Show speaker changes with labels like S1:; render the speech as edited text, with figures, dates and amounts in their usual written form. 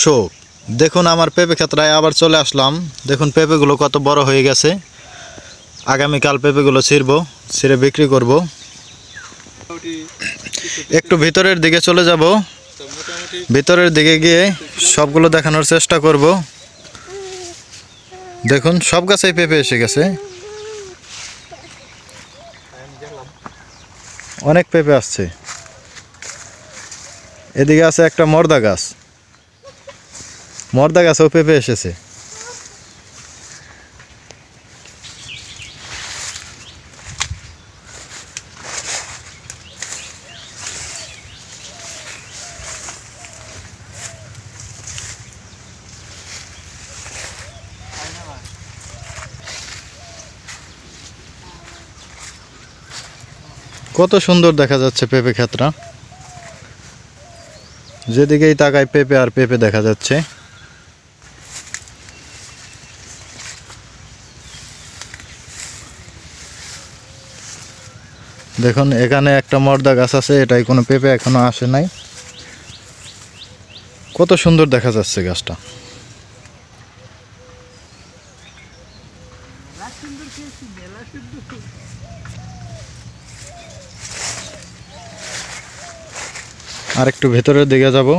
S1: শোক দেখুন আমার পেঁপে ক্ষেত্রায় আবার চলে আসলাম। দেখুন পেঁপেগুলো কত বড় হয়ে গেছে। আগামীকাল পেঁপেগুলো ছিঁড়ে বিক্রি করব। একটু ভিতরের দিকে চলে যাব, ভিতরের দিকে গিয়ে সবগুলো দেখানোর চেষ্টা করব। দেখুন সব গাছেই পেঁপে এসে গেছে, অনেক পেঁপে আসছে। এদিকে আছে একটা মর্দা গাছেও পেঁপে এসেছে। কত সুন্দর দেখা যাচ্ছে পেঁপে ক্ষেত্রা, যেদিকেই তাকায় পেঁপে আর পেঁপে দেখা যাচ্ছে। দেখুন এখানে একটা মর্দা গাছ আছে, এটাই কোনো পেঁপে এখনো আসে নাই। কত সুন্দর দেখা যাচ্ছে গাছটা। আর একটু ভেতরের দিকে যাব।